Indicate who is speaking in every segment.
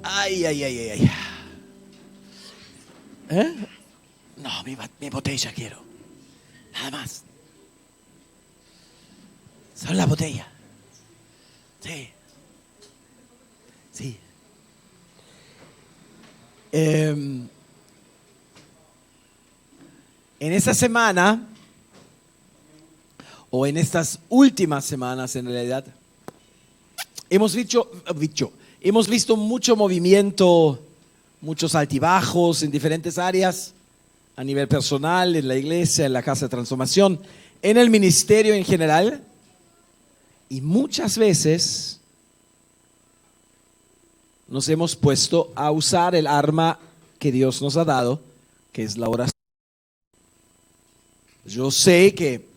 Speaker 1: Ay, ay, ay, ay, ay. ¿Eh? No, mi botella quiero. Nada más. Solo la botella. Sí. Sí. En esta semana, o en estas últimas semanas en realidad, hemos visto mucho movimiento, muchos altibajos en diferentes áreas, a nivel personal, en la iglesia, en la casa de transformación, en el ministerio en general, y muchas veces nos hemos puesto a usar el arma que Dios nos ha dado, que es la oración. Yo sé que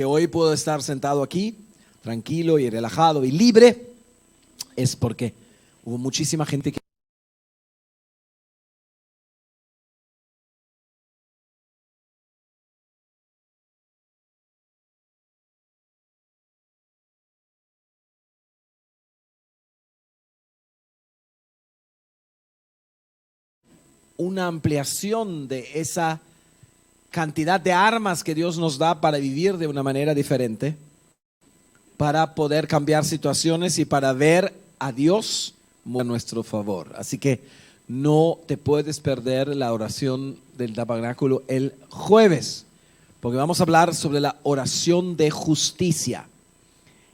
Speaker 1: hoy puedo estar sentado aquí, tranquilo y relajado y libre, es porque hubo muchísima gente que una ampliación de esa cantidad de armas que Dios nos da para vivir de una manera diferente, para poder cambiar situaciones y para ver a Dios a nuestro favor. Así que no te puedes perder la oración del tabernáculo el jueves, porque vamos a hablar sobre la oración de justicia.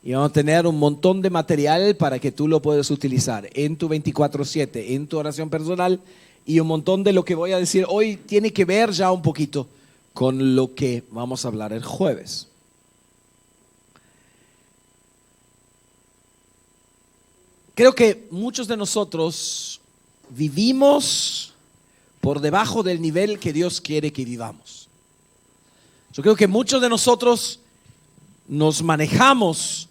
Speaker 1: Y vamos a tener un montón de material para que tú lo puedas utilizar en tu 24/7, en tu oración personal, y un montón de lo que voy a decir hoy tiene que ver ya un poquito con lo que vamos a hablar el jueves. Creo que muchos de nosotros vivimos por debajo del nivel que Dios quiere que vivamos. Yo creo que muchos de nosotros nos manejamos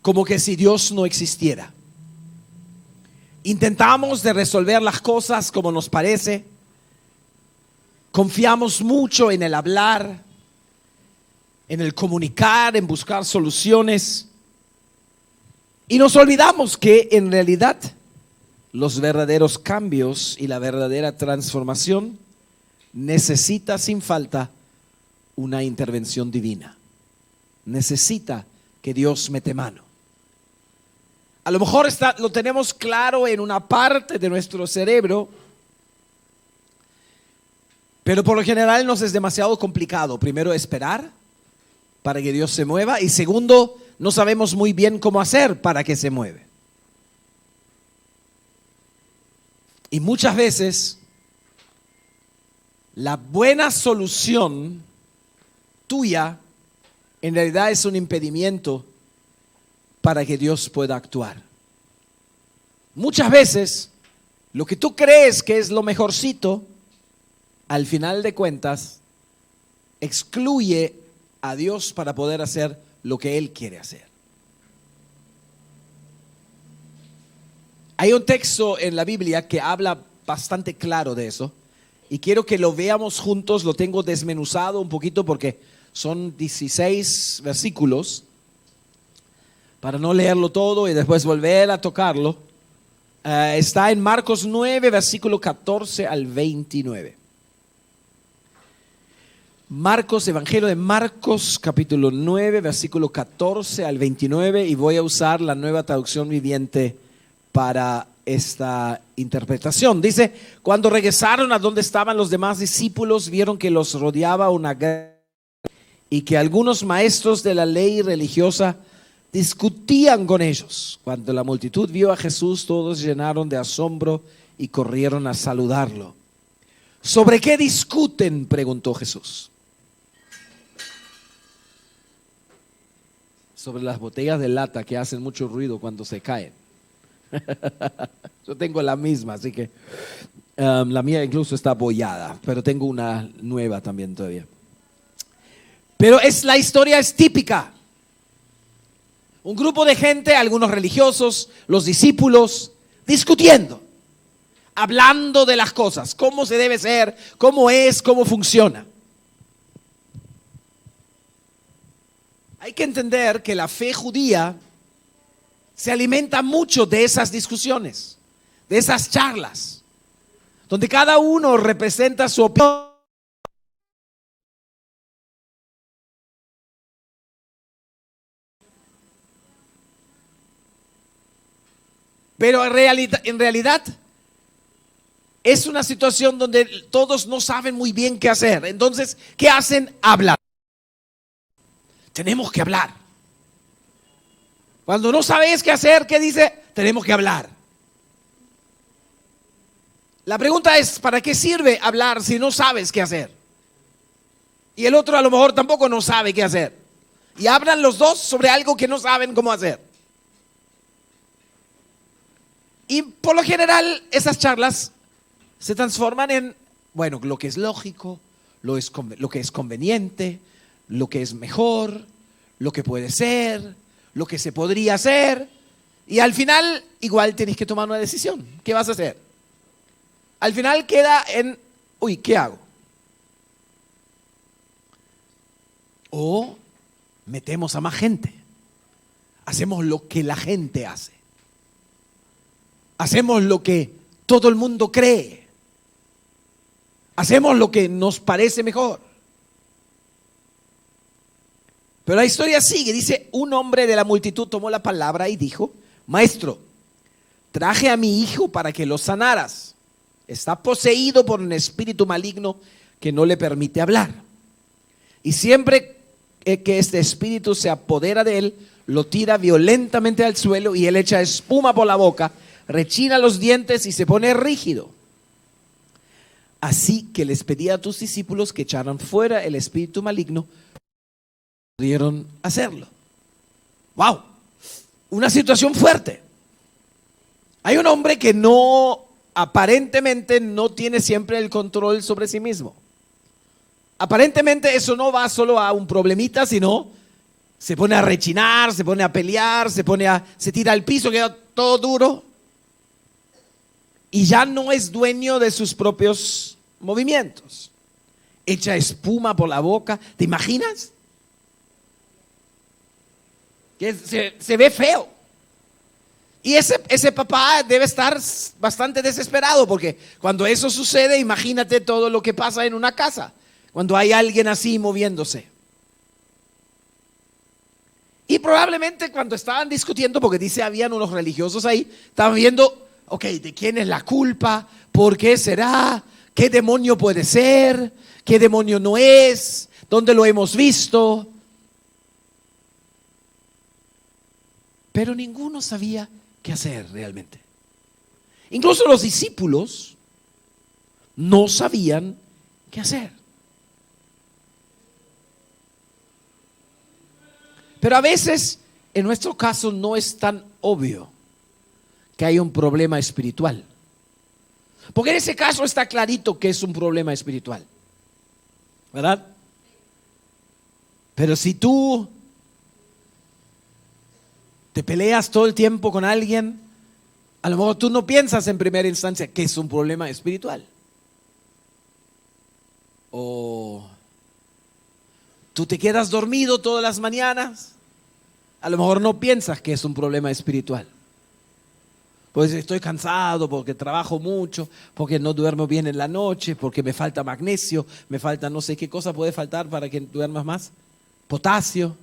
Speaker 1: como que si Dios no existiera. Intentamos de resolver las cosas como nos parece. Confiamos mucho en el hablar, en el comunicar, en buscar soluciones. Y nos olvidamos que en realidad los verdaderos cambios y la verdadera transformación necesita sin falta una intervención divina. Necesita que Dios mete mano. A lo mejor lo tenemos claro en una parte de nuestro cerebro, pero por lo general nos es demasiado complicado. Primero, esperar para que Dios se mueva, y segundo, no sabemos muy bien cómo hacer para que se mueva. Y muchas veces la buena solución tuya en realidad es un impedimento para que Dios pueda actuar. Muchas veces lo que tú crees que es lo mejorcito, al final de cuentas excluye a Dios para poder hacer lo que Él quiere hacer. Hay un texto en la Biblia que habla bastante claro de eso, y quiero que lo veamos juntos. Lo tengo desmenuzado un poquito porque son 16 versículos, para no leerlo todo y después volver a tocarlo. Está en Marcos 9, versículo 14 al 29. Evangelio de Marcos, capítulo 9, versículo 14 al 29, y voy a usar la Nueva Traducción Viviente para esta interpretación. Dice: cuando regresaron a donde estaban los demás discípulos, vieron que los rodeaba una guerra y que algunos maestros de la ley religiosa discutían con ellos. Cuando la multitud vio a Jesús, todos se llenaron de asombro y corrieron a saludarlo. ¿Sobre qué discuten?, preguntó Jesús. Sobre las botellas de lata que hacen mucho ruido cuando se caen. Yo tengo la misma, así que la mía incluso está abollada, pero tengo una nueva también todavía. Pero la historia es típica. Un grupo de gente, algunos religiosos, los discípulos, discutiendo, hablando de las cosas, cómo se debe ser, cómo es, cómo funciona. Hay que entender que la fe judía se alimenta mucho de esas discusiones, de esas charlas, donde cada uno representa su opinión. Pero en realidad es una situación donde todos no saben muy bien qué hacer. Entonces, ¿qué hacen? Hablan. Tenemos que hablar. Cuando no sabes qué hacer, ¿qué dice? Tenemos que hablar. La pregunta es, ¿para qué sirve hablar si no sabes qué hacer? Y el otro a lo mejor tampoco no sabe qué hacer. Y hablan los dos sobre algo que no saben cómo hacer. Y por lo general esas charlas se transforman en, bueno, lo que es lógico, lo que es conveniente, lo que es mejor, lo que puede ser, lo que se podría hacer. Y al final igual tienes que tomar una decisión. ¿Qué vas a hacer? Al final queda en, uy, ¿qué hago? O metemos a más gente. Hacemos lo que la gente hace. Hacemos lo que todo el mundo cree. Hacemos lo que nos parece mejor. Pero la historia sigue. Dice, un hombre de la multitud tomó la palabra y dijo, Maestro, traje a mi hijo para que lo sanaras. Está poseído por un espíritu maligno que no le permite hablar. Y siempre que este espíritu se apodera de él, lo tira violentamente al suelo y él echa espuma por la boca, rechina los dientes y se pone rígido. Así que les pedí a tus discípulos que echaran fuera el espíritu maligno. Pudieron hacerlo. ¡Wow! Una situación fuerte. Hay un hombre que aparentemente no tiene siempre el control sobre sí mismo. Aparentemente eso no va solo a un problemita, sino se pone a rechinar, se pone a pelear, se tira al piso, queda todo duro. Y ya no es dueño de sus propios movimientos. Echa espuma por la boca. ¿Te imaginas? Que se ve feo. Y ese papá debe estar bastante desesperado, porque cuando eso sucede, imagínate todo lo que pasa en una casa, cuando hay alguien así moviéndose. Y probablemente cuando estaban discutiendo, porque dice habían unos religiosos ahí, estaban viendo, ok, ¿de quién es la culpa? ¿Por qué será? ¿Qué demonio puede ser? ¿Qué demonio no es? ¿Dónde lo hemos visto? Pero ninguno sabía qué hacer realmente. Incluso los discípulos no sabían qué hacer. Pero a veces, en nuestro caso, no es tan obvio que hay un problema espiritual. Porque en ese caso está clarito que es un problema espiritual, ¿verdad? Pero si tú te peleas todo el tiempo con alguien, a lo mejor tú no piensas en primera instancia que es un problema espiritual. O tú te quedas dormido todas las mañanas, a lo mejor no piensas que es un problema espiritual. Pues estoy cansado porque trabajo mucho, porque no duermo bien en la noche, porque me falta magnesio, me falta no sé qué cosa puede faltar para que duermas más. Potasio.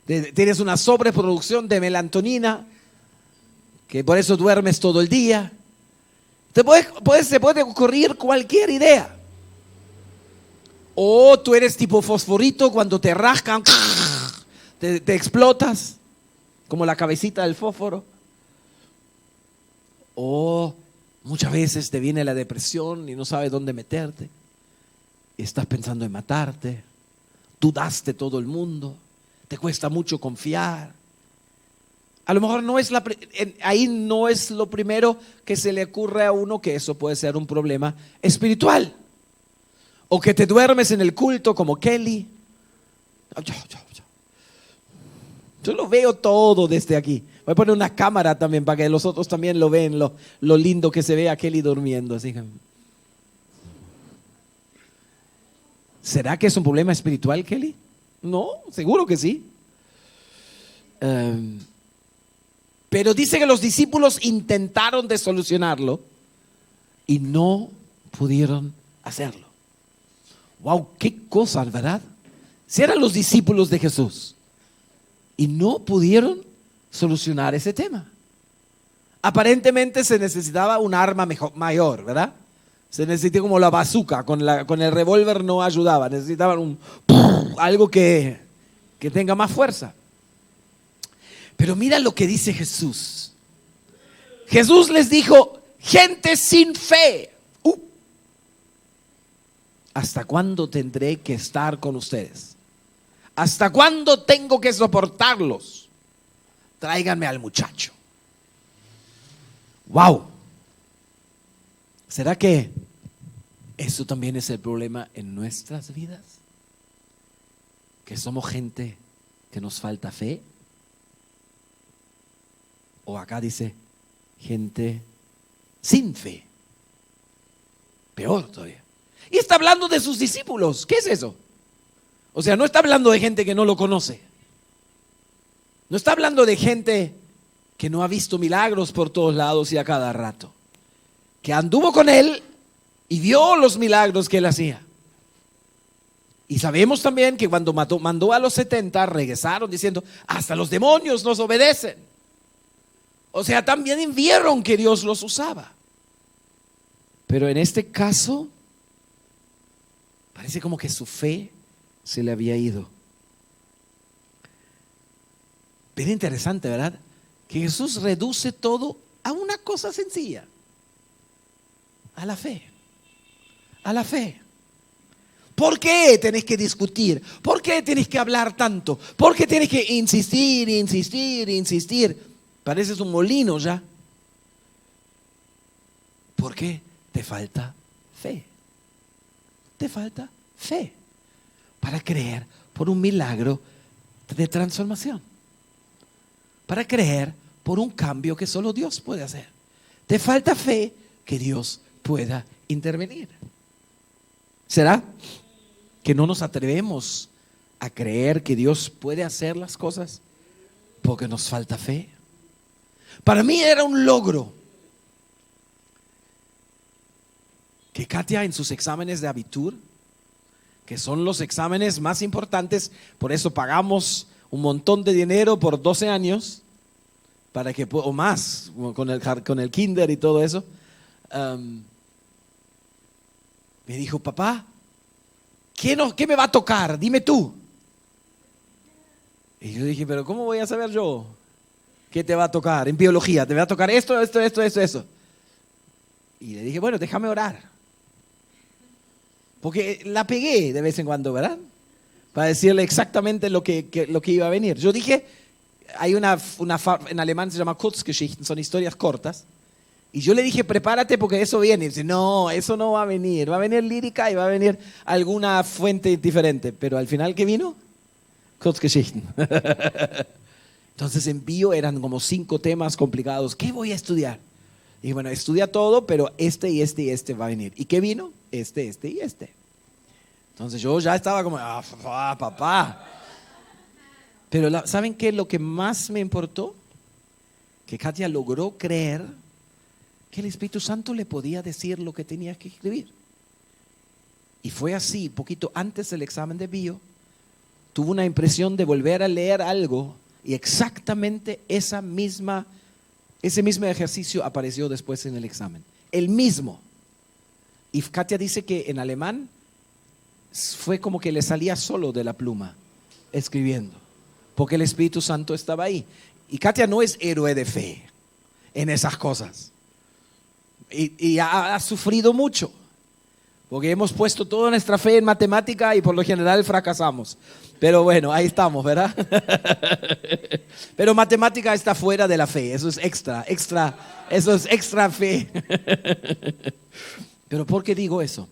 Speaker 1: Tienes una sobreproducción de melatonina, que por eso duermes todo el día. Se puede ocurrir cualquier idea. O tú eres tipo fosforito, cuando te rascan, te explotas, como la cabecita del fósforo. O muchas veces te viene la depresión y no sabes dónde meterte. Y estás pensando en matarte. Dudas de todo el mundo. Te cuesta mucho confiar. A lo mejor ahí no es lo primero que se le ocurre a uno, que eso puede ser un problema espiritual. O que te duermes en el culto como Kelly. Yo lo veo todo desde aquí. Voy a poner una cámara también para que los otros también lo vean, lo lindo que se ve a Kelly durmiendo. Así que, ¿será que es un problema espiritual, Kelly? No, seguro que sí. Pero dice que los discípulos intentaron de solucionarlo y no pudieron hacerlo. Wow, qué cosas, ¿verdad? Si eran los discípulos de Jesús y no pudieron solucionar ese tema. Aparentemente se necesitaba un arma mayor, ¿verdad? Se necesitaba como la bazooka, con el revólver no ayudaba, necesitaban algo que tenga más fuerza. Pero mira lo que dice Jesús. Jesús les dijo: gente sin fe, ¿hasta cuándo tendré que estar con ustedes? ¿Hasta cuándo tengo que soportarlos? Tráiganme al muchacho. Wow. ¿Será que eso también es el problema en nuestras vidas? Que somos gente que nos falta fe. O acá dice gente sin fe. Peor todavía. Y está hablando de sus discípulos. ¿Qué es eso? O sea, no está hablando de gente que no lo conoce. No está hablando de gente que no ha visto milagros por todos lados y a cada rato. Que anduvo con él y vio los milagros que él hacía. Y sabemos también que cuando mandó a los 70, regresaron diciendo: hasta los demonios nos obedecen. O sea, también vieron que Dios los usaba. Pero en este caso, parece como que su fe se le había ido. Pero interesante, ¿verdad? Que Jesús reduce todo a una cosa sencilla: a la fe. A la fe. ¿Por qué tenés que discutir? ¿Por qué tenés que hablar tanto? ¿Por qué tenés que insistir, insistir, insistir? Pareces un molino ya. ¿Por qué? Te falta fe. Te falta fe para creer por un milagro de transformación. Para creer por un cambio que solo Dios puede hacer. Te falta fe que Dios pueda intervenir. ¿Será que no nos atrevemos a creer que Dios puede hacer las cosas porque nos falta fe? Para mí era un logro que Katia en sus exámenes de Abitur, que son los exámenes más importantes, por eso pagamos un montón de dinero por 12 años, para que, o más, con el kinder y todo eso, me dijo: papá, ¿qué me va a tocar? Dime tú. Y yo dije: pero ¿cómo voy a saber yo qué te va a tocar? En biología, te va a tocar esto. Y le dije: bueno, déjame orar. Porque la pegué de vez en cuando, ¿verdad? Para decirle exactamente lo que iba a venir. Yo dije, hay en alemán se llama Kurzgeschichten, son historias cortas. Y yo le dije: prepárate porque eso viene. Y dice: no, eso no va a venir. Va a venir lírica y va a venir alguna fuente diferente. Pero al final, ¿qué vino? Kurzgeschichten. Entonces en bio eran como 5 temas complicados. ¿Qué voy a estudiar? Y bueno, estudia todo, pero este y este y este va a venir. ¿Y qué vino? Este y este. Entonces yo ya estaba como: papá. Pero ¿saben qué? Lo que más me importó, que Katia logró creer que el Espíritu Santo le podía decir lo que tenía que escribir. Y fue así, poquito antes del examen de bio, tuvo una impresión de volver a leer algo y exactamente ese mismo ejercicio apareció después en el examen. El mismo. Y Katia dice que en alemán fue como que le salía solo de la pluma escribiendo, porque el Espíritu Santo estaba ahí. Y Katia no es héroe de fe en esas cosas. Y ha sufrido mucho, porque hemos puesto toda nuestra fe en matemática y por lo general fracasamos. Pero bueno, ahí estamos, ¿verdad? Pero matemática está fuera de la fe. Eso es eso es extra fe. Pero ¿por qué digo eso?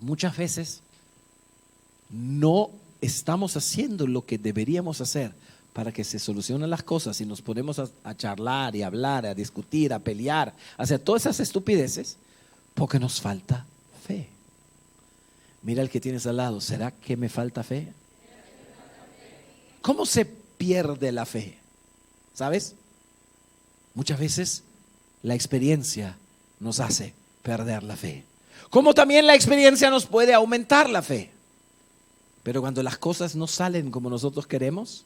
Speaker 1: Muchas veces no estamos haciendo lo que deberíamos hacer para que se solucionen las cosas y nos ponemos a charlar y a hablar, a discutir, a pelear, a hacer todas esas estupideces porque nos falta fe. Mira el que tienes al lado: ¿será que me falta fe? ¿Cómo se pierde la fe? ¿Sabes? Muchas veces la experiencia nos hace perder la fe. Como también la experiencia nos puede aumentar la fe. Pero cuando las cosas no salen como nosotros queremos,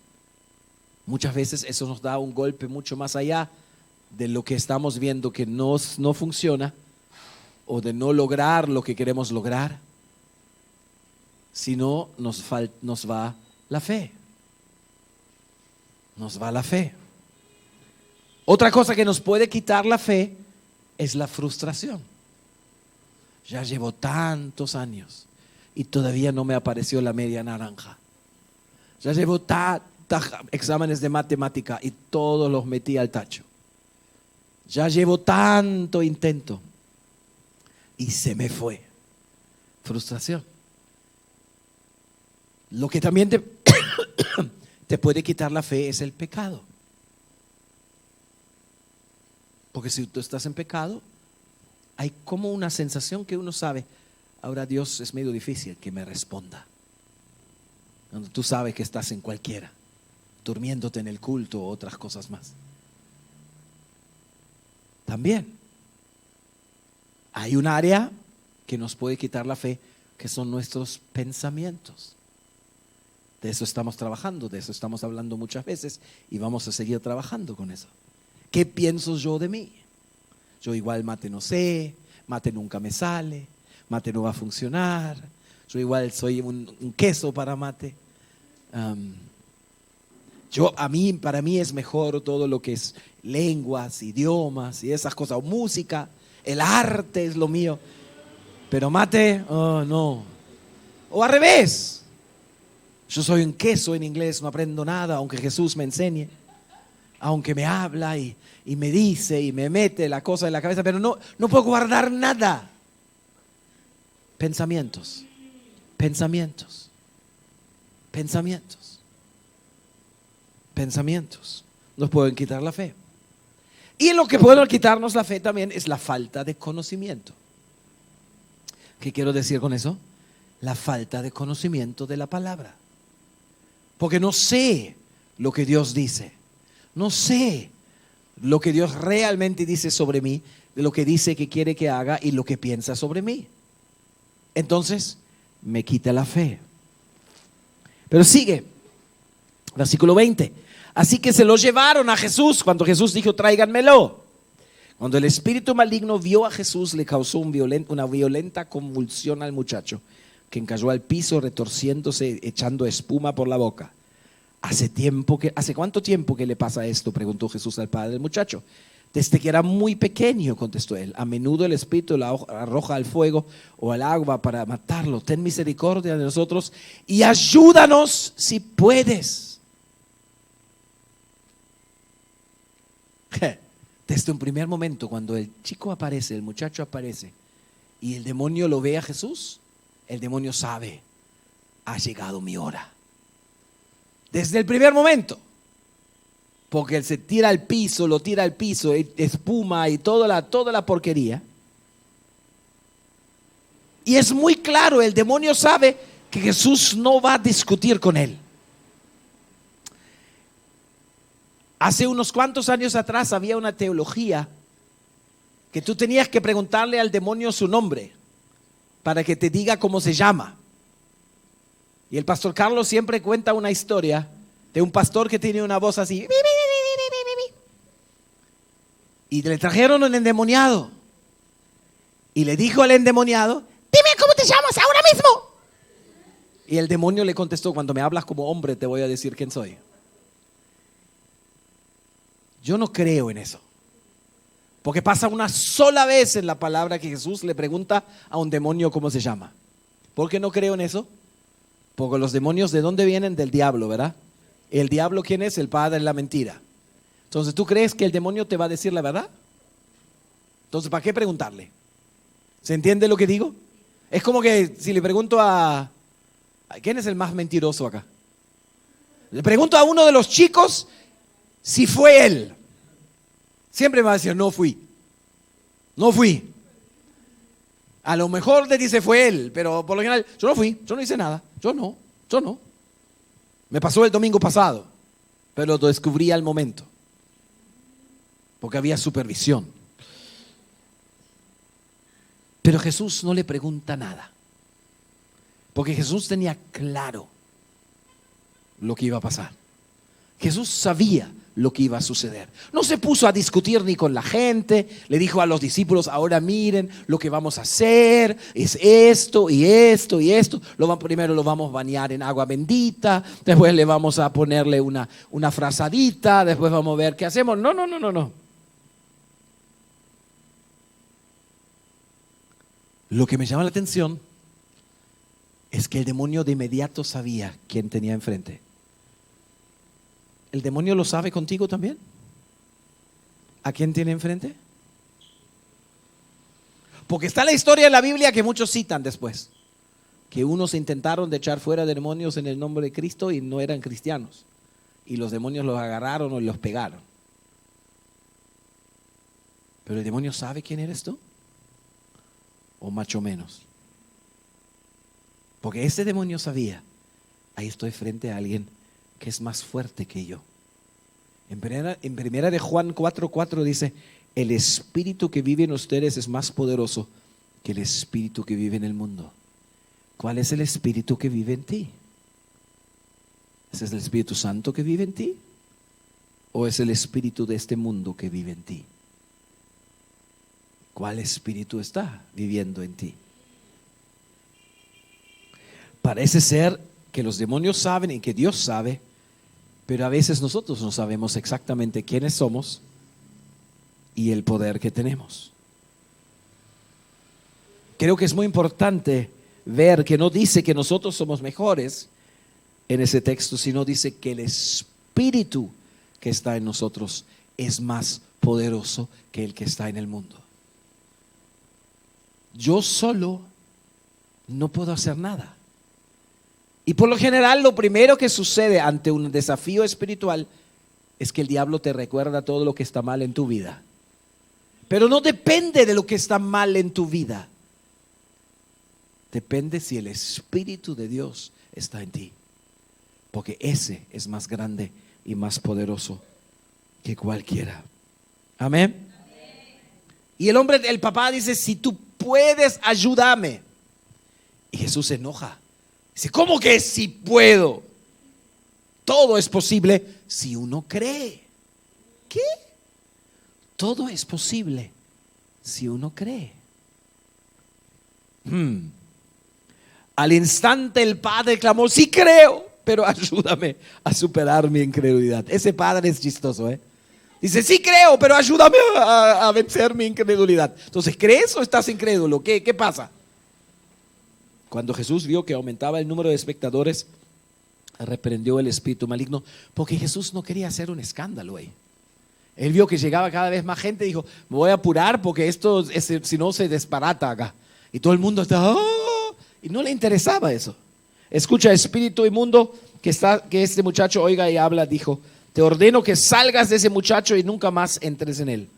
Speaker 1: muchas veces eso nos da un golpe mucho más allá de lo que estamos viendo que no funciona o de no lograr lo que queremos lograr, sino nos va la fe. Nos va la fe. Otra cosa que nos puede quitar la fe es la frustración. Ya llevo tantos años y todavía no me apareció la media naranja. Ya llevo exámenes de matemática y todos los metí al tacho. Ya llevo tanto intento y se me fue. Frustración. Lo que también te puede quitar la fe es el pecado. Porque si tú estás en pecado, hay como una sensación que uno sabe, ahora Dios es medio difícil que me responda. Cuando tú sabes que estás en cualquiera, durmiéndote en el culto o otras cosas más. También hay un área que nos puede quitar la fe, que son nuestros pensamientos. De eso estamos trabajando, de eso estamos hablando muchas veces y vamos a seguir trabajando con eso. ¿Qué pienso yo de mí? Yo igual mate no sé, mate nunca me sale, mate no va a funcionar, yo igual soy un queso para mate. Para mí es mejor todo lo que es lenguas, idiomas y esas cosas, o música, el arte es lo mío, pero mate, oh no. O al revés, yo soy un queso en inglés, no aprendo nada, aunque Jesús me enseñe, aunque me habla y me dice y me mete la cosa en la cabeza, pero no puedo guardar nada. Pensamientos nos pueden quitar la fe. Y en lo que puede quitarnos la fe también es la falta de conocimiento. ¿Qué quiero decir con eso? La falta de conocimiento de la palabra. Porque no sé lo que Dios dice. No sé lo que Dios realmente dice sobre mí, de lo que dice que quiere que haga y lo que piensa sobre mí. Entonces, me quita la fe. Pero sigue, versículo 20. Así que se lo llevaron a Jesús cuando Jesús dijo, tráiganmelo. Cuando el espíritu maligno vio a Jesús, le causó una violenta convulsión al muchacho, que cayó al piso retorciéndose, echando espuma por la boca. ¿Hace cuánto tiempo que le pasa esto?, preguntó Jesús al padre del muchacho. Desde que era muy pequeño, contestó él. A menudo el espíritu lo arroja al fuego o al agua para matarlo. Ten misericordia de nosotros y ayúdanos si puedes. Desde un primer momento, cuando el chico aparece, el muchacho aparece y el demonio lo ve a Jesús, el demonio sabe, ha llegado mi hora. Desde el primer momento. Porque él se tira al piso, lo tira al piso, espuma y toda la porquería. Y es muy claro, el demonio sabe que Jesús no va a discutir con él. Hace unos cuantos años atrás había una teología que tú tenías que preguntarle al demonio su nombre para que te diga cómo se llama. Y el pastor Carlos siempre cuenta una historia de un pastor que tiene una voz así. Y le trajeron un endemoniado. Y le dijo al endemoniado, dime cómo te llamas ahora mismo. Y el demonio le contestó, cuando me hablas como hombre te voy a decir quién soy. Yo no creo en eso. Porque pasa una sola vez en la palabra que Jesús le pregunta a un demonio cómo se llama. ¿Por qué no creo en eso? Porque los demonios, ¿de dónde vienen? Del diablo, ¿verdad? ¿El diablo quién es? El padre de la mentira. Entonces, ¿tú crees que el demonio te va a decir la verdad? Entonces, ¿para qué preguntarle? ¿Se entiende lo que digo? Es como que si le pregunto a ¿quién es el más mentiroso acá? Le pregunto a uno de los chicos si fue él. Siempre me va a decir, no fui. A lo mejor te dice fue él, pero por lo general, yo no fui, yo no hice nada. Yo no. Me pasó el domingo pasado, pero lo descubrí al momento. porque había supervisión. Pero Jesús no le pregunta nada, porque Jesús tenía claro lo que iba a pasar. Jesús sabía lo que iba a suceder. No se puso a discutir ni con la gente. Le dijo a los discípulos: ahora miren, lo que vamos a hacer es esto y esto y esto. Primero lo vamos a bañar en agua bendita, después le vamos a ponerle una frazadita, después vamos a ver qué hacemos. No. Lo que me llama la atención es que el demonio de inmediato sabía quién tenía enfrente. ¿El demonio lo sabe contigo también? ¿A quién tiene enfrente? Porque está la historia en la Biblia que muchos citan después, que unos intentaron de echar fuera demonios en el nombre de Cristo y no eran cristianos, y los demonios los agarraron o los pegaron. ¿Pero el demonio sabe quién eres tú? ¿O mucho menos? Porque ese demonio sabía: ahí estoy frente a alguien que es más fuerte que yo. En primera de Juan 4:4 dice: el espíritu que vive en ustedes es más poderoso que el espíritu que vive en el mundo. ¿Cuál es el espíritu que vive en ti? ¿Ese es el Espíritu Santo que vive en ti? ¿O es el espíritu de este mundo que vive en ti? ¿Cuál espíritu está viviendo en ti? Parece ser que los demonios saben y que Dios sabe, pero a veces nosotros no sabemos exactamente quiénes somos y el poder que tenemos. Creo que es muy importante ver que no dice que nosotros somos mejores en ese texto, sino dice que el espíritu que está en nosotros es más poderoso que el que está en el mundo. Yo solo no puedo hacer nada. Y por lo general lo primero que sucede ante un desafío espiritual es que el diablo te recuerda todo lo que está mal en tu vida. Pero no depende de lo que está mal en tu vida. Depende si el Espíritu de Dios está en ti. Porque ese es más grande y más poderoso que cualquiera. Amén. Y el papá dice: si tú puedes, ayúdame. Y Jesús se enoja. Dice: ¿cómo que si puedo? Todo es posible si uno cree. ¿Qué? Todo es posible si uno cree. Al instante el padre clamó: sí creo, pero ayúdame a superar mi incredulidad. Ese padre es chistoso, ¿eh? Dice: sí creo, pero ayúdame a vencer mi incredulidad. Entonces, ¿crees o estás incrédulo? ¿Qué pasa? Cuando Jesús vio que aumentaba el número de espectadores, reprendió el espíritu maligno, porque Jesús no quería hacer un escándalo ahí. Él vio que llegaba cada vez más gente y dijo: me voy a apurar porque esto, si no, se desbarata acá. Y todo el mundo está, ¡oh! Y no le interesaba eso. Escucha, espíritu inmundo, que este muchacho oiga y habla, dijo: te ordeno que salgas de ese muchacho y nunca más entres en él.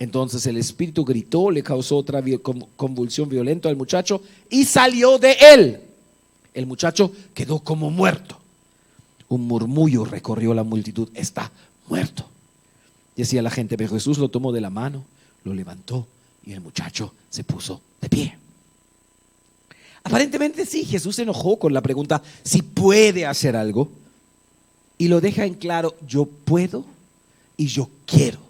Speaker 1: Entonces el espíritu gritó, le causó otra convulsión violenta al muchacho y salió de él. El muchacho quedó como muerto. Un murmullo recorrió la multitud: está muerto. Decía la gente, pero Jesús lo tomó de la mano, lo levantó y el muchacho se puso de pie. Aparentemente sí, Jesús se enojó con la pregunta si puede hacer algo y lo deja en claro: yo puedo y yo quiero.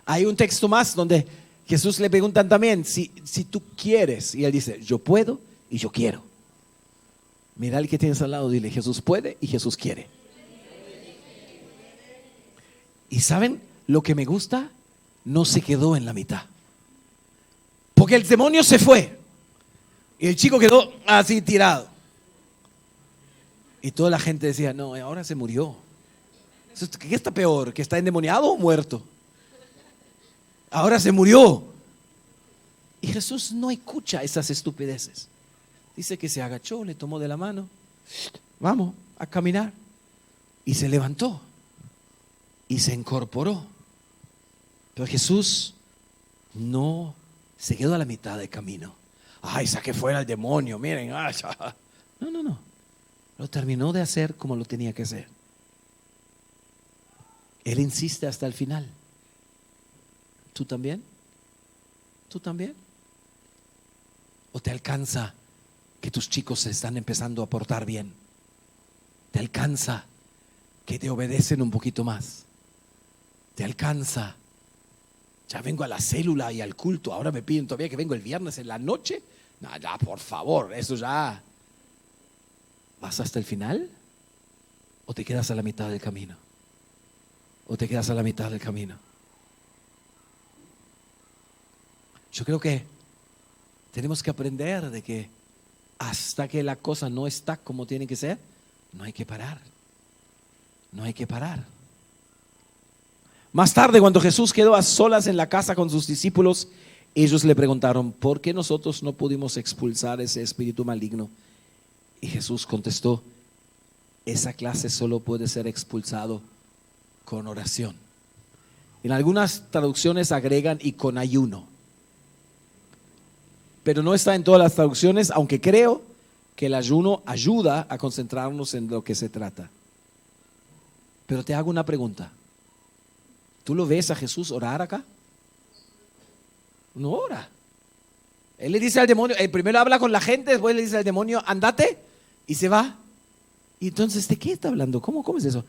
Speaker 1: Hay un texto más donde Jesús le preguntan también si tú quieres, y él dice: yo puedo y yo quiero. Mira al que tienes al lado, dile: Jesús puede y Jesús quiere. ¿Y saben lo que me gusta? No se quedó en la mitad, porque el demonio se fue y el chico quedó así tirado y toda la gente decía: no, ahora se murió. ¿Qué está peor? ¿Que está endemoniado o muerto? Ahora se murió. Y Jesús no escucha esas estupideces. Dice que se agachó, le tomó de la mano, vamos a caminar, y se levantó y se incorporó. Pero Jesús no se quedó a la mitad del camino. Ay, saqué fuera el demonio, miren. No. Lo terminó de hacer como lo tenía que hacer. Él insiste hasta el final. ¿Tú también? ¿Tú también? ¿O te alcanza que tus chicos se están empezando a portar bien? ¿Te alcanza que te obedecen un poquito más? ¿Te alcanza? Ya vengo a la célula y al culto, ahora me piden todavía que vengo el viernes en la noche. No, ya, por favor, eso ya. ¿Vas hasta el final? ¿O te quedas a la mitad del camino? ¿O te quedas a la mitad del camino? Yo creo que tenemos que aprender de que hasta que la cosa no está como tiene que ser, no hay que parar. No hay que parar. Más tarde, cuando Jesús quedó a solas en la casa con sus discípulos, ellos le preguntaron: ¿por qué nosotros no pudimos expulsar ese espíritu maligno? Y Jesús contestó: esa clase solo puede ser expulsado con oración. En algunas traducciones agregan y con ayuno, pero no está en todas las traducciones, aunque creo que el ayuno ayuda a concentrarnos en lo que se trata. Pero te hago una pregunta: ¿tú lo ves a Jesús orar acá? No ora. Él le dice al demonio, primero habla con la gente, después le dice al demonio, andate, y se va. Y entonces, ¿de qué está hablando? ¿Cómo es eso?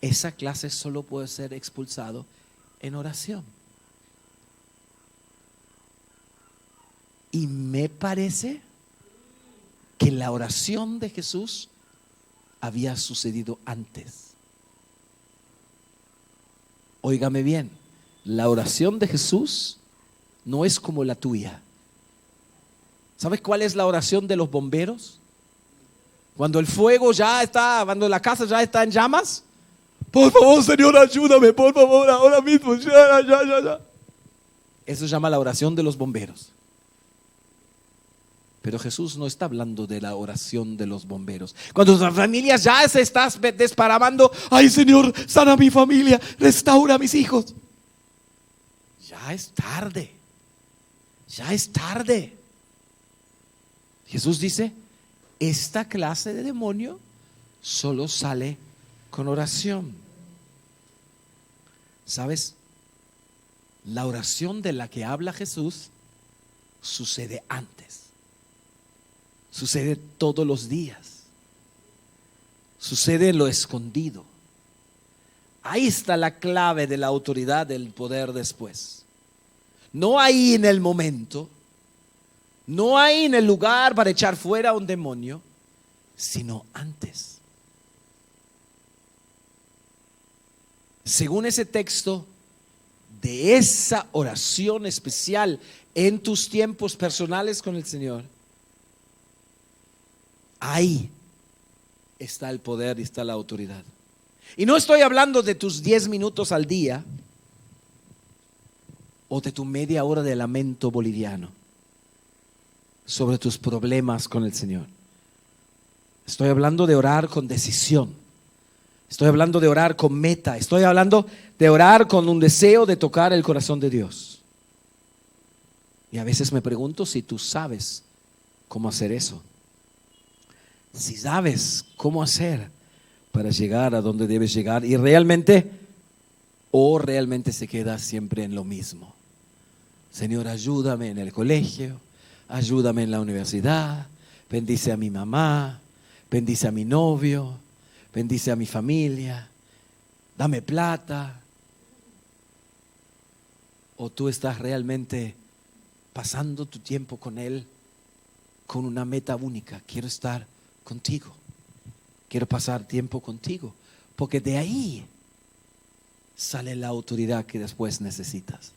Speaker 1: Esa clase solo puede ser expulsado en oración. Y me parece que la oración de Jesús había sucedido antes. Óigame bien, la oración de Jesús no es como la tuya. ¿Sabes cuál es la oración de los bomberos? Cuando el fuego ya está, cuando la casa ya está en llamas. Por favor, Señor, ayúdame, por favor, ahora mismo. Ya. Eso se llama la oración de los bomberos. Pero Jesús no está hablando de la oración de los bomberos. Cuando la familia ya se está desparramando, ay Señor, sana a mi familia, restaura a mis hijos. Ya es tarde. Ya es tarde. Jesús dice, esta clase de demonio solo sale con oración. ¿Sabes? La oración de la que habla Jesús sucede antes. Sucede todos los días. Sucede en lo escondido. Ahí está la clave de la autoridad del poder después. No ahí en el momento, no ahí en el lugar para echar fuera a un demonio, sino antes. Según ese texto, de esa oración especial en tus tiempos personales con el Señor, ahí está el poder y está la autoridad. Y no estoy hablando de tus 10 minutos al día o de tu media hora de lamento boliviano sobre tus problemas con el Señor. Estoy hablando de orar con decisión. Estoy hablando de orar con meta. Estoy hablando de orar con un deseo de tocar el corazón de Dios. Y a veces me pregunto si tú sabes cómo hacer eso. Si sabes cómo hacer para llegar a donde debes llegar y realmente se queda siempre en lo mismo. Señor, ayúdame en el colegio, ayúdame en la universidad, bendice a mi mamá, bendice a mi novio, bendice a mi familia, dame plata. O tú estás realmente pasando tu tiempo con Él con una meta única: quiero estar contigo, quiero pasar tiempo contigo, porque de ahí sale la autoridad que después necesitas.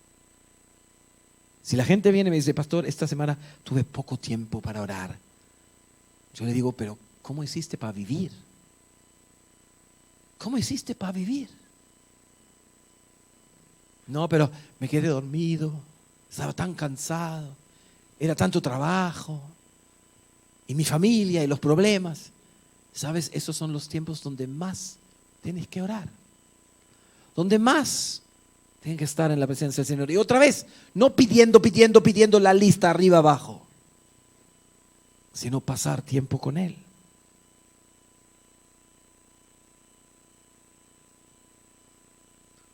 Speaker 1: Si la gente viene y me dice, pastor, esta semana tuve poco tiempo para orar, yo le digo, pero ¿cómo hiciste para vivir? ¿Cómo hiciste para vivir? No, pero me quedé dormido, estaba tan cansado, era tanto trabajo, y mi familia y los problemas. ¿Sabes? Esos son los tiempos donde más tienes que orar, donde más tienes que estar en la presencia del Señor. Y otra vez, no pidiendo la lista arriba abajo, sino pasar tiempo con Él.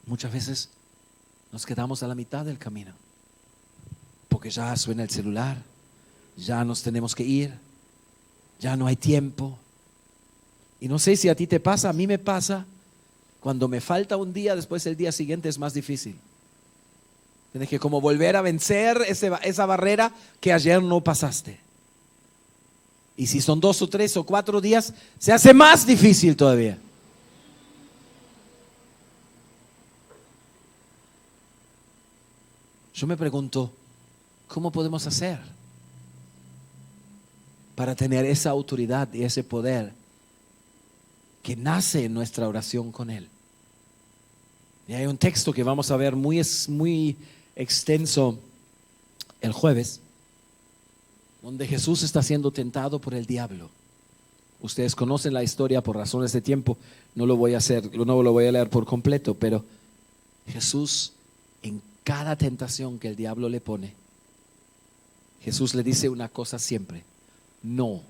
Speaker 1: Muchas veces nos quedamos a la mitad del camino, porque ya suena el celular, ya nos tenemos que ir, ya no hay tiempo. Y no sé si a ti te pasa, a mí me pasa, cuando me falta un día, después el día siguiente es más difícil. Tienes que como volver a vencer esa barrera que ayer no pasaste. Y si son 2 o 3 o 4 días, se hace más difícil todavía. Yo me pregunto, ¿cómo podemos hacer para tener esa autoridad y ese poder que nace en nuestra oración con Él? Y hay un texto que vamos a ver muy extenso el jueves, donde Jesús está siendo tentado por el diablo. Ustedes conocen la historia, por razones de tiempo no lo voy a leer por completo, pero Jesús, en cada tentación que el diablo le pone, Jesús le dice una cosa siempre: no,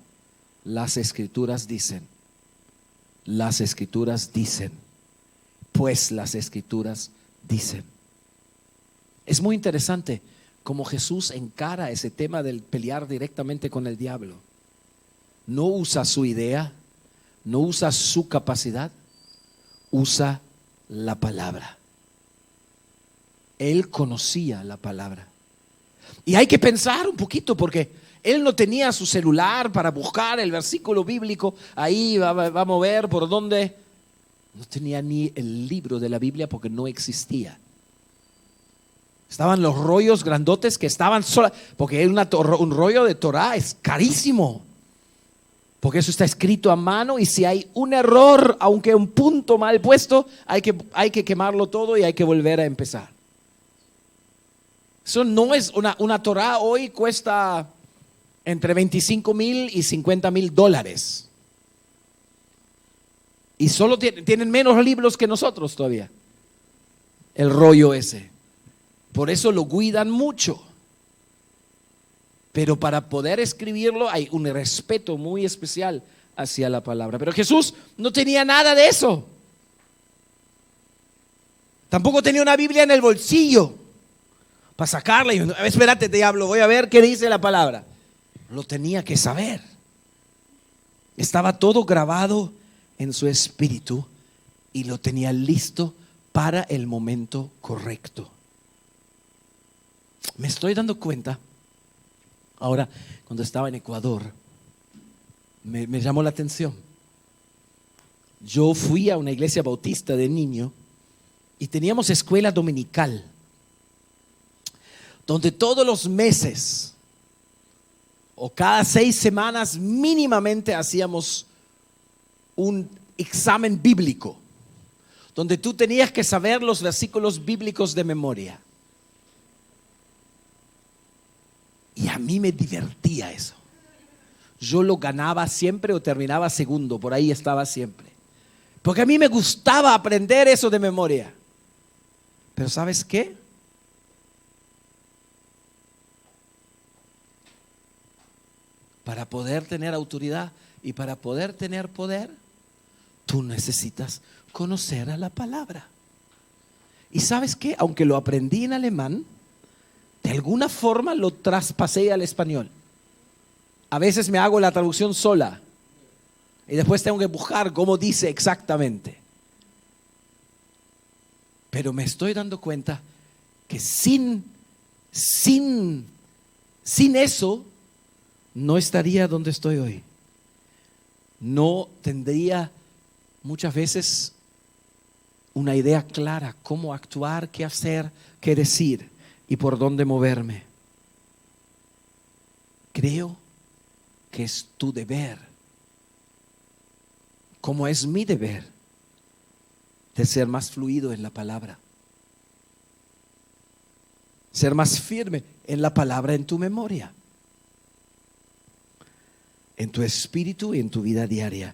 Speaker 1: las Escrituras dicen, pues las Escrituras dicen. Es muy interesante cómo Jesús encara ese tema del pelear directamente con el diablo. No usa su idea, no usa su capacidad, usa la palabra. Él conocía la palabra. Y hay que pensar un poquito, porque él no tenía su celular para buscar el versículo bíblico, ahí va a mover por dónde. No tenía ni el libro de la Biblia porque no existía. Estaban los rollos grandotes que estaban sola, porque un rollo de Torah es carísimo, porque eso está escrito a mano, y si hay un error, aunque un punto mal puesto, hay que quemarlo todo y hay que volver a empezar. Eso no es una Torah. Hoy cuesta entre $25,000 y $50,000, y solo tienen menos libros que nosotros todavía, el rollo ese. Por eso lo cuidan mucho. Pero para poder escribirlo hay un respeto muy especial hacia la palabra. Pero Jesús no tenía nada de eso. Tampoco tenía una Biblia en el bolsillo para sacarla y espérate, diablo, voy a ver qué dice la palabra. Lo tenía que saber. Estaba todo grabado en su espíritu y lo tenía listo para el momento correcto. Me estoy dando cuenta ahora, cuando estaba en Ecuador, me llamó la atención. Yo fui a una iglesia bautista de niño y teníamos escuela dominical, donde todos los meses o cada 6 semanas mínimamente hacíamos un examen bíblico, donde tú tenías que saber los versículos bíblicos de memoria. Y a mí me divertía eso. Yo lo ganaba siempre o terminaba segundo, por ahí estaba siempre. Porque a mí me gustaba aprender eso de memoria. Pero ¿sabes qué? Para poder tener autoridad y para poder tener poder, tú necesitas conocer a la palabra. ¿Y sabes qué? Aunque lo aprendí en alemán, de alguna forma lo traspasé al español. A veces me hago la traducción sola y después tengo que buscar cómo dice exactamente. Pero me estoy dando cuenta que sin eso no estaría donde estoy hoy. No tendría muchas veces una idea clara cómo actuar, qué hacer, qué decir y por dónde moverme. Creo que es tu deber, como es mi deber, de ser más fluido en la palabra, ser más firme en la palabra en tu memoria, en tu espíritu y en tu vida diaria.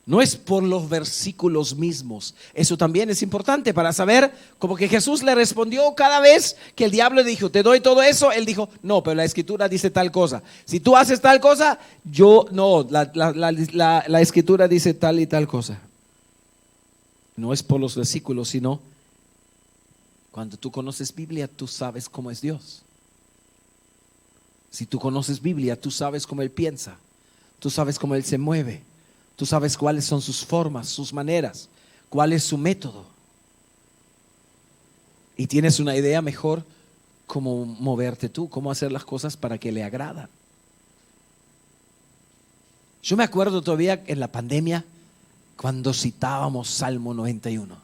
Speaker 1: No es por los versículos mismos. Eso también es importante para saber, como que Jesús le respondió cada vez que el diablo le dijo, te doy todo eso. Él dijo, no, pero la escritura dice tal cosa. Si tú haces tal cosa, yo no, la escritura dice tal y tal cosa. No es por los versículos, sino Cuando tú conoces Biblia, tú sabes cómo es Dios. Si tú conoces Biblia, tú sabes cómo Él piensa. Tú sabes cómo Él se mueve. Tú sabes cuáles son sus formas, sus maneras, cuál es su método. Y tienes una idea mejor cómo moverte tú, cómo hacer las cosas para que le agradan. Yo me acuerdo todavía en la pandemia cuando citábamos Salmo 91,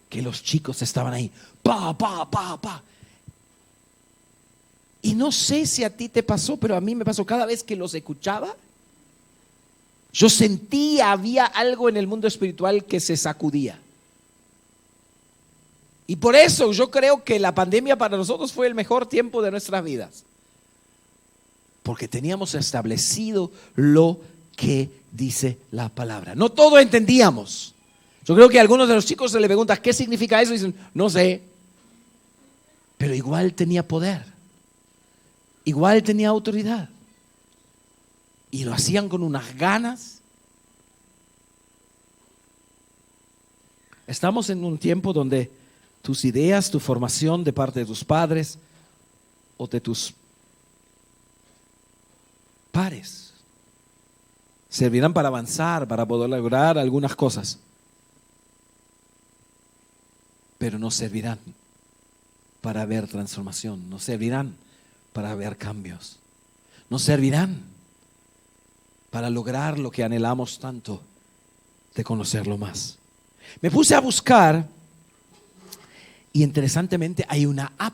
Speaker 1: que los chicos estaban ahí, pa, pa, pa, pa. Y no sé si a ti te pasó, pero a mí me pasó cada vez que los escuchaba, yo sentía, había algo en el mundo espiritual que se sacudía. Y por eso yo creo que la pandemia para nosotros fue el mejor tiempo de nuestras vidas. Porque teníamos establecido lo que dice la palabra. No todo entendíamos. Yo creo que a algunos de los chicos se les pregunta ¿qué significa eso? Y dicen, no sé. Pero igual tenía poder. Igual tenía autoridad. Y lo hacían con unas ganas. Estamos en un tiempo donde tus ideas, tu formación de parte de tus padres o de tus pares servirán para avanzar, para poder lograr algunas cosas, pero no servirán para ver transformación, no servirán para ver cambios, no servirán para lograr lo que anhelamos tanto de conocerlo más. Me puse a buscar y interesantemente hay una app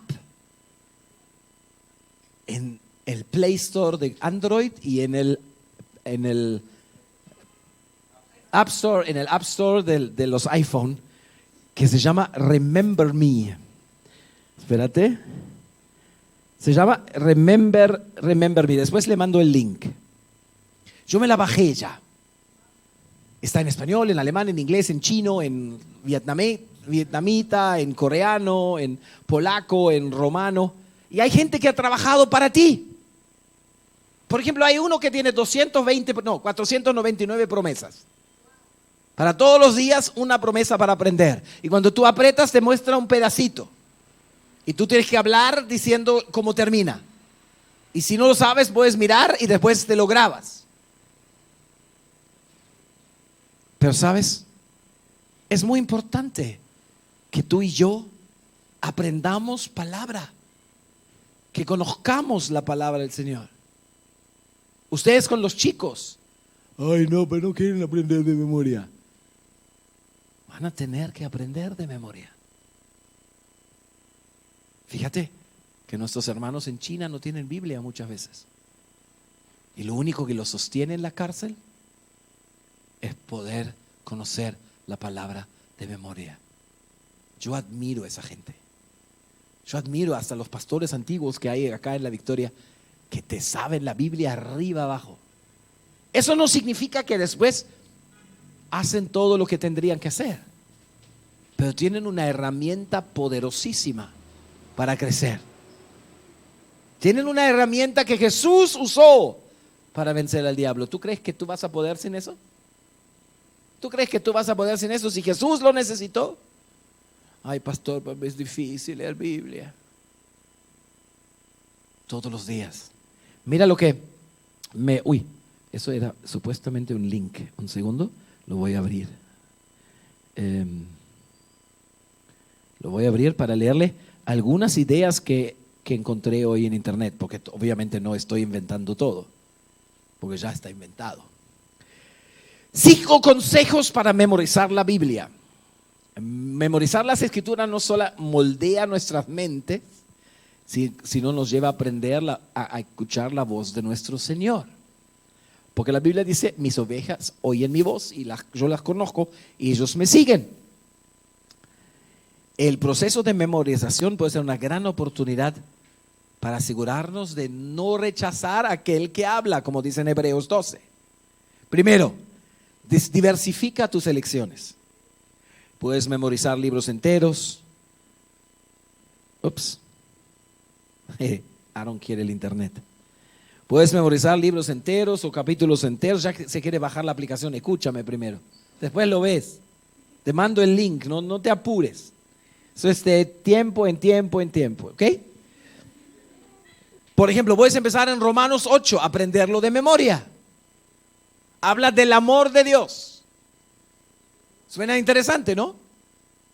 Speaker 1: en el Play Store de Android y en el App Store de los iPhone que se llama Remember Me. Espérate. Se llama Remember Me. Después le mando el link. Yo me la bajé ya. Está en español, en alemán, en inglés, en chino, en vietnamita, en coreano, en polaco, en romano. Y hay gente que ha trabajado para ti. Por ejemplo, hay uno que tiene 499 promesas. Para todos los días una promesa para aprender. Y cuando tú apretas te muestra un pedacito. Y tú tienes que hablar diciendo cómo termina. Y si no lo sabes puedes mirar y después te lo grabas. Pero ¿sabes? Es muy importante que tú y yo aprendamos palabra. Que conozcamos la palabra del Señor. Ustedes con los chicos. Ay, no, pero no quieren aprender de memoria. Van a tener que aprender de memoria. Fíjate que nuestros hermanos en China no tienen Biblia muchas veces. Y lo único que los sostiene en la cárcel es poder conocer la palabra de memoria. Yo admiro a esa gente. Yo admiro hasta los pastores antiguos que hay acá en La Victoria que te saben la Biblia arriba abajo. Eso no significa que después hacen todo lo que tendrían que hacer, pero tienen una herramienta poderosísima para crecer. Tienen una herramienta que Jesús usó para vencer al diablo. ¿Tú crees que tú vas a poder sin eso? ¿Tú crees que tú vas a poder sin eso si Jesús lo necesitó? Ay, pastor, es difícil leer Biblia. Todos los días. Mira lo que eso era supuestamente un link. Un segundo, lo voy a abrir. Lo voy a abrir para leerle algunas ideas que encontré hoy en internet, porque obviamente no estoy inventando todo, porque ya está inventado. 5 consejos para memorizar la Biblia. Memorizar las escrituras no solo moldea nuestras mentes, sino nos lleva a aprender a escuchar la voz de nuestro Señor. Porque la Biblia dice, mis ovejas oyen mi voz y yo las conozco y ellos me siguen. El proceso de memorización puede ser una gran oportunidad para asegurarnos de no rechazar a aquel que habla, como dice en Hebreos 12. Primero, diversifica tus elecciones. Puedes memorizar libros enteros. Aaron quiere el internet. Puedes memorizar libros enteros o capítulos enteros. Ya que se quiere bajar la aplicación, escúchame primero. Después lo ves. Te mando el link, no te apures. Eso es de tiempo en tiempo en tiempo, ¿ok? Por ejemplo, puedes empezar en Romanos 8, aprenderlo de memoria. Habla del amor de Dios. Suena interesante, ¿no?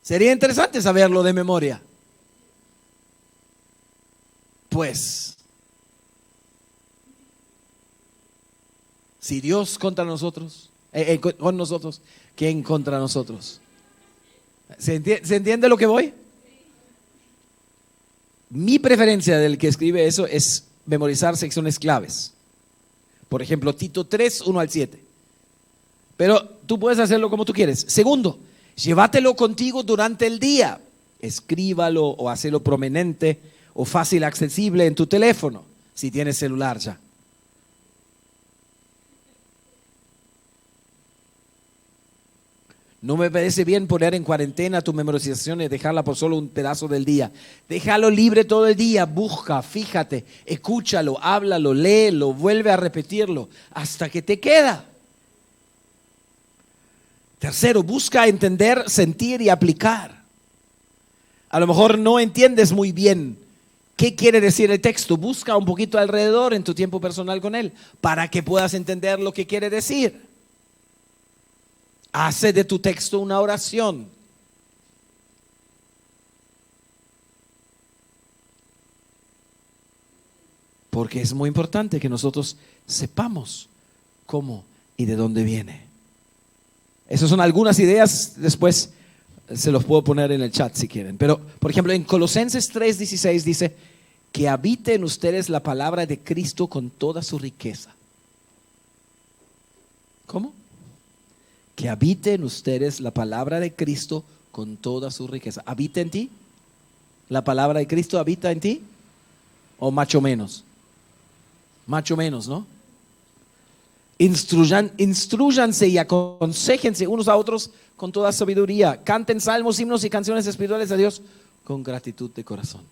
Speaker 1: Sería interesante saberlo de memoria. Pues, si Dios contra nosotros, con nosotros, ¿quién contra nosotros? ¿Se entiende lo que voy? Mi preferencia del que escribe eso es memorizar secciones claves. Por ejemplo, Tito 3, 1 al 7. Pero tú puedes hacerlo como tú quieres. Segundo, llévatelo contigo durante el día. Escríbalo o hacelo prominente o fácil accesible en tu teléfono, si tienes celular ya. No me parece bien poner en cuarentena tu memorización y dejarla por solo un pedazo del día. Déjalo libre todo el día, busca, fíjate, escúchalo, háblalo, léelo, vuelve a repetirlo hasta que te queda. Tercero, busca entender, sentir y aplicar. A lo mejor no entiendes muy bien qué quiere decir el texto. Busca un poquito alrededor en tu tiempo personal con él para que puedas entender lo que quiere decir. Hace de tu texto una oración. Porque es muy importante que nosotros sepamos cómo y de dónde viene. Esas son algunas ideas, después se los puedo poner en el chat si quieren. Pero, por ejemplo, en Colosenses 3:16 dice que habite en ustedes la palabra de Cristo con toda su riqueza. ¿Cómo? Que habite en ustedes la palabra de Cristo con toda su riqueza. ¿Habita en ti? ¿La palabra de Cristo habita en ti? ¿O más o menos? Más o menos, ¿no? Instruyanse y aconséjense unos a otros con toda sabiduría. Canten salmos, himnos y canciones espirituales a Dios con gratitud de corazón.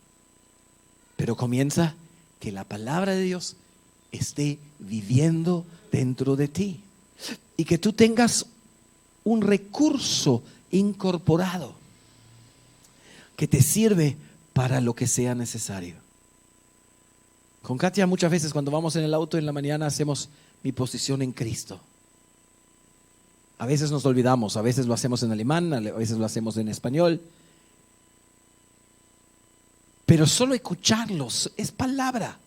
Speaker 1: Pero comienza que la palabra de Dios esté viviendo dentro de ti y que tú tengas un recurso incorporado que te sirve para lo que sea necesario. Con Katia muchas veces cuando vamos en el auto en la mañana hacemos mi posición en Cristo. A veces nos olvidamos, a veces lo hacemos en alemán, a veces lo hacemos en español. Pero solo escucharlos es palabra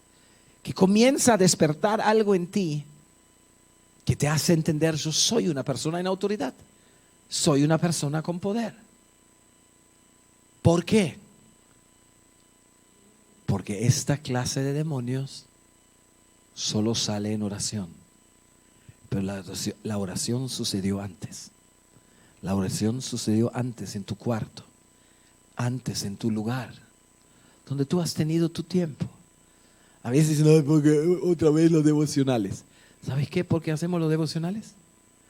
Speaker 1: que comienza a despertar algo en ti que te hace entender: yo soy una persona en autoridad, soy una persona con poder. ¿Por qué? Porque esta clase de demonios solo sale en oración. Pero la oración sucedió antes. La oración sucedió antes en tu cuarto, antes en tu lugar, donde tú has tenido tu tiempo. A veces no, porque otra vez los devocionales. ¿Sabes qué? ¿Por qué hacemos los devocionales?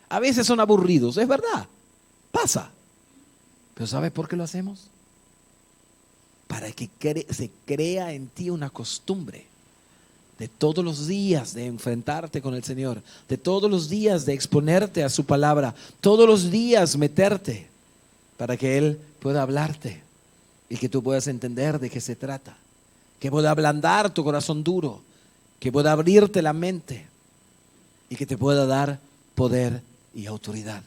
Speaker 1: A veces son aburridos, es verdad, pasa. Pero ¿sabes por qué lo hacemos? Para que se crea en ti una costumbre de todos los días de enfrentarte con el Señor, de todos los días de exponerte a su palabra, todos los días meterte para que Él pueda hablarte y que tú puedas entender de qué se trata, que pueda ablandar tu corazón duro, que pueda abrirte la mente y que te pueda dar poder y autoridad.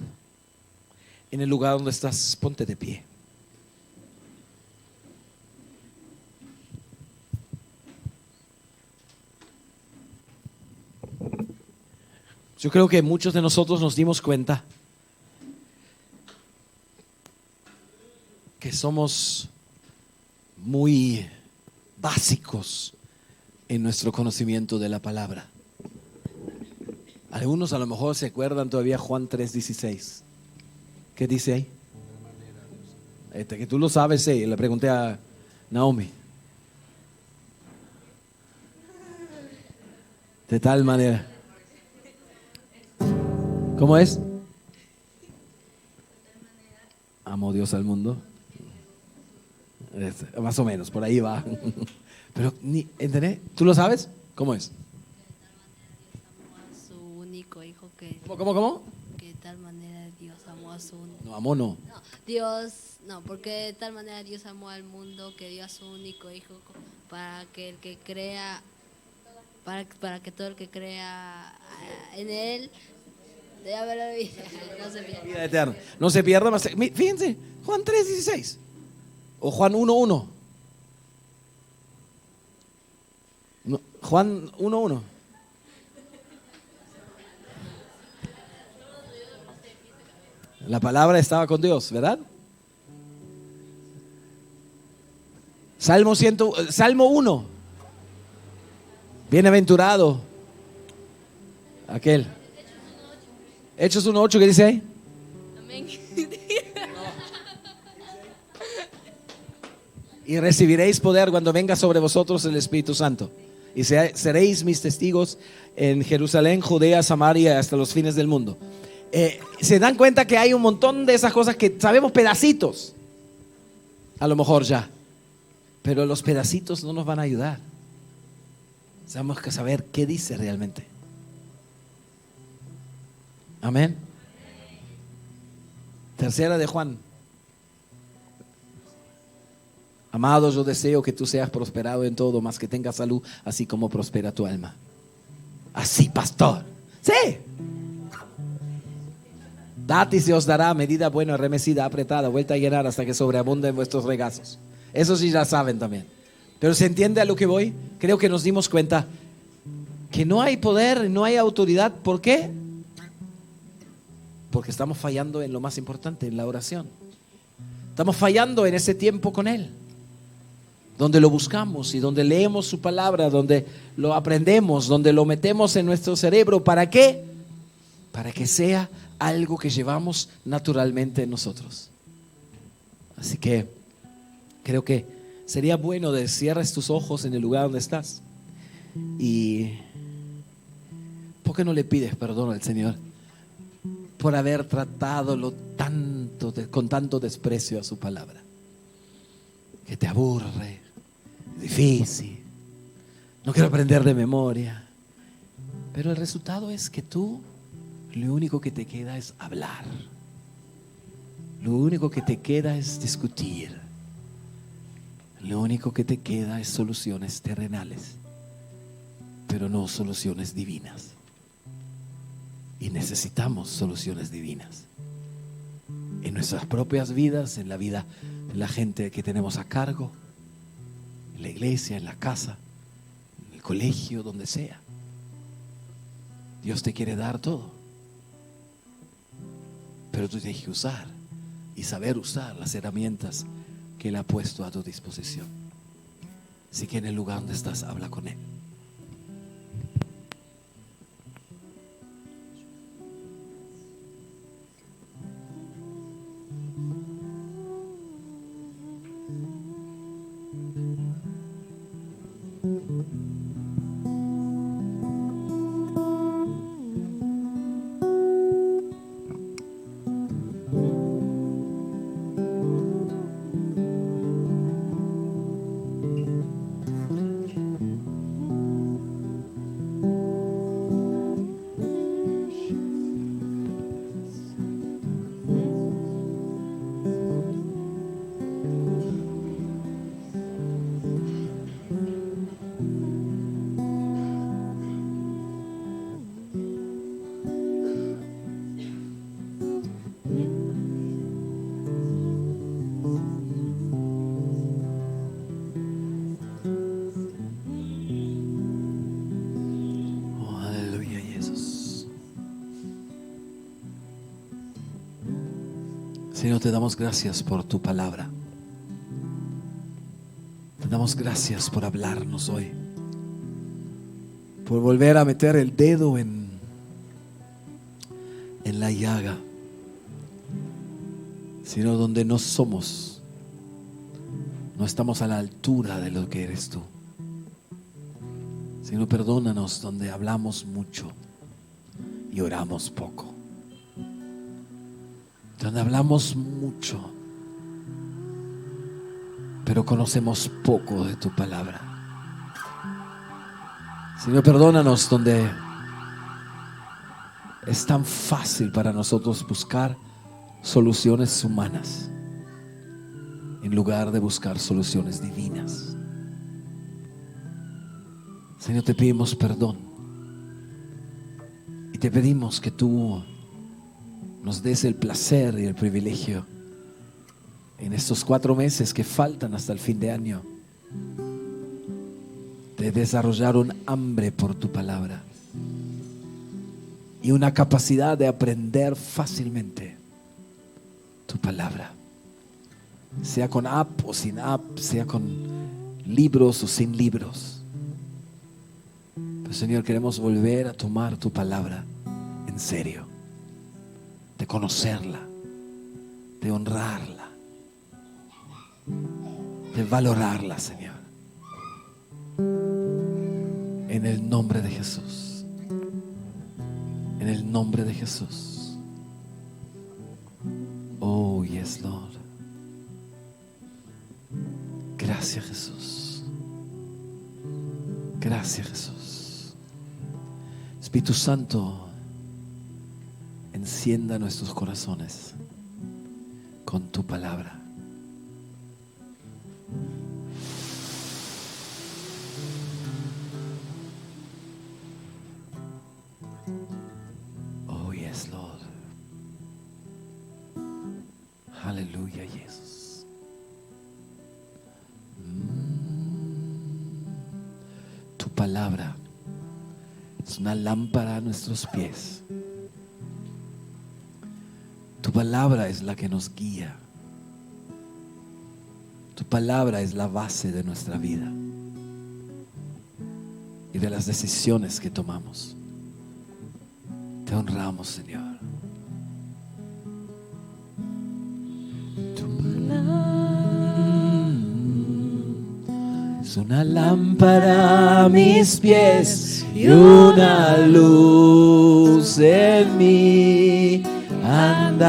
Speaker 1: En el lugar donde estás, ponte de pie. Yo creo que muchos de nosotros nos dimos cuenta que somos muy básicos en nuestro conocimiento de la palabra. Algunos a lo mejor se acuerdan todavía Juan 3:16. ¿Qué dice ahí? Que tú lo sabes, le pregunté a Naomi. De tal manera. ¿Cómo es? Amó Dios al mundo. Más o menos, por ahí va. Pero, ¿entendés? ¿Tú lo sabes? ¿Cómo es?
Speaker 2: Su único hijo que
Speaker 1: ¿Cómo?
Speaker 2: de tal manera Dios amó a su...
Speaker 1: No, amó no.
Speaker 2: No, Dios, no, porque de tal manera Dios amó al mundo que dio a su único hijo para que el que crea, para que todo el que crea en él, debe haber vida, no se pierda.
Speaker 1: Vida eterna. No se pierda más. Fíjense, Juan 3:16 o Juan 1:1. No, Juan 1:1. La palabra estaba con Dios, ¿verdad? Salmo 1. Bienaventurado aquel. Hechos 1:8, ¿qué dice ahí?
Speaker 2: Amén.
Speaker 1: Y recibiréis poder cuando venga sobre vosotros el Espíritu Santo. Y seréis mis testigos en Jerusalén, Judea, Samaria, hasta los fines del mundo. Se dan cuenta que hay un montón de esas cosas que sabemos pedacitos. A lo mejor ya. Pero los pedacitos no nos van a ayudar. Tenemos que saber qué dice realmente. Amén. Tercera de Juan. Amado, yo deseo que tú seas prosperado en todo, más que tengas salud, así como prospera tu alma. Así, pastor. Sí. Dad y se os dará, medida buena, remecida, apretada, vuelta a llenar hasta que sobreabunden vuestros regazos. Eso sí ya saben también. Pero ¿se entiende a lo que voy? Creo que nos dimos cuenta que no hay poder, no hay autoridad. ¿Por qué? Porque estamos fallando en lo más importante, en la oración. Estamos fallando en ese tiempo con Él, donde lo buscamos y donde leemos su palabra, donde lo aprendemos, donde lo metemos en nuestro cerebro. ¿Para qué? Para que sea algo que llevamos naturalmente en nosotros. Así que creo que sería bueno de cierres tus ojos en el lugar donde estás y ¿por qué no le pides perdón al Señor por haber tratado con tanto desprecio a su palabra? Que te aburre, difícil, no quiero aprender de memoria, pero el resultado es que tú lo único que te queda es hablar, lo único que te queda es discutir, lo único que te queda es soluciones terrenales, pero no soluciones divinas. Y necesitamos soluciones divinas en nuestras propias vidas, en la vida de la gente que tenemos a cargo, en la iglesia, en la casa, en el colegio, donde sea. Dios te quiere dar todo, pero tú tienes que usar y saber usar las herramientas que Él ha puesto a tu disposición. Así que en el lugar donde estás, habla con Él. Señor, te damos gracias por tu palabra. Te damos gracias por hablarnos hoy, por volver a meter el dedo en la llaga. Sino donde no somos, no estamos a la altura de lo que eres tú. Señor, perdónanos donde hablamos mucho y oramos poco, donde hablamos mucho pero conocemos poco de tu palabra. Señor, perdónanos donde es tan fácil para nosotros buscar soluciones humanas en lugar de buscar soluciones divinas. Señor, te pedimos perdón y te pedimos que tú nos des el placer y el privilegio en estos 4 meses que faltan hasta el fin de año de desarrollar un hambre por tu palabra y una capacidad de aprender fácilmente tu palabra, sea con app o sin app, sea con libros o sin libros. Pero Señor, queremos volver a tomar tu palabra en serio, de conocerla, de honrarla, de valorarla, Señor. En el nombre de Jesús. En el nombre de Jesús. Oh, yes, Lord. Gracias, Jesús. Gracias, Jesús. Espíritu Santo, encienda nuestros corazones con tu palabra. Oh, yes, Lord. Aleluya, Jesús. Tu palabra es una lámpara a nuestros pies. Tu palabra es la que nos guía. Tu palabra es la base de nuestra vida y de las decisiones que tomamos. Te honramos, Señor. Tu palabra es una lámpara a mis pies y una luz en mi andar.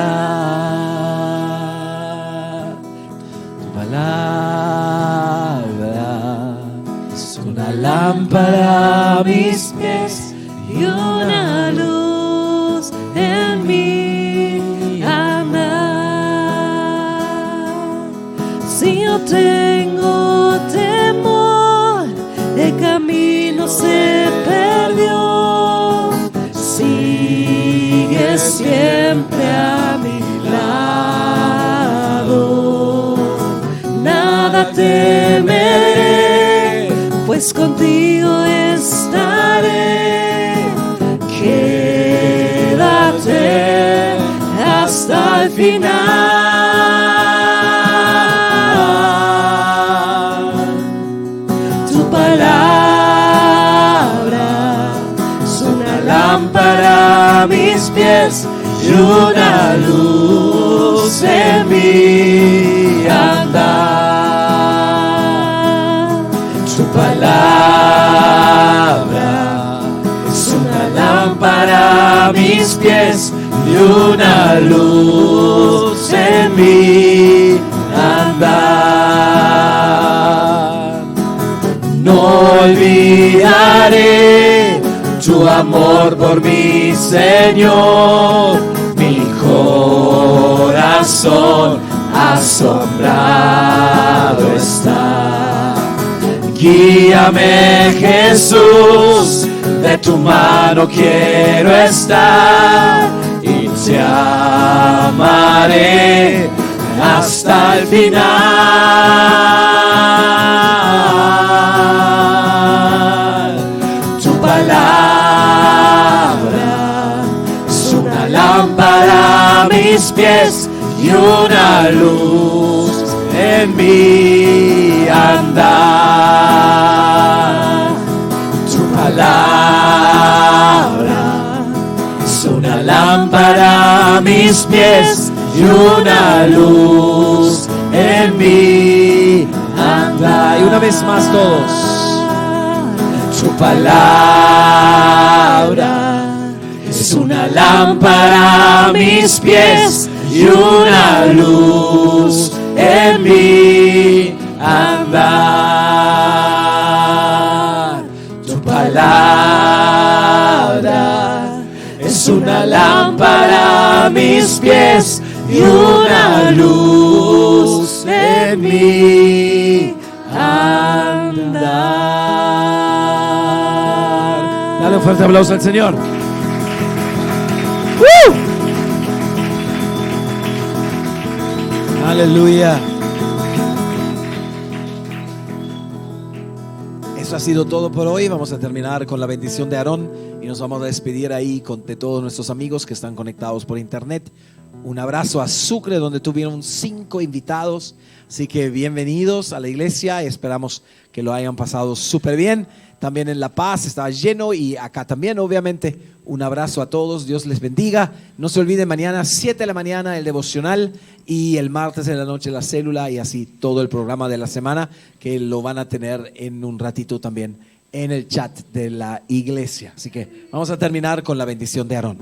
Speaker 1: Tu palabra es una lámpara a mis pies y una luz en mi andar. Si yo tengo temor, el camino se perdió. Sigue siempre a mi lado. Nada temeré, pues contigo estaré. Quédate hasta el final. Tu palabra es una lámpara a mis pies y una luz en mi andar. Tu palabra es una lámpara a mis pies y una luz en mi andar. No olvidaré tu amor por mi Señor, mi corazón asombrado está. Guíame, Jesús, de tu mano quiero estar y te amaré hasta el final. Tu palabra es una lámpara a mis pies y una luz en mi andar. Tu palabra es una lámpara a mis pies y una luz en mi andar. Y una vez más todos. Tu palabra es una lámpara a mis pies y una luz en mi andar. Tu palabra es una lámpara a mis pies y una luz en mi andar. Dale un fuerte aplauso al Señor. Aleluya. Eso ha sido todo por hoy. Vamos a terminar con la bendición de Aarón y nos vamos a despedir ahí de todos nuestros amigos que están conectados por internet. Un abrazo a Sucre, donde tuvieron 5 invitados. Así que bienvenidos a la iglesia. Esperamos que lo hayan pasado súper bien. También en La Paz estaba lleno y acá también, obviamente. Un abrazo a todos. Dios les bendiga. No se olviden, mañana 7 de la mañana el devocional y el martes en la noche la célula y así todo el programa de la semana, que lo van a tener en un ratito también en el chat de la iglesia. Así que vamos a terminar con la bendición de Aarón.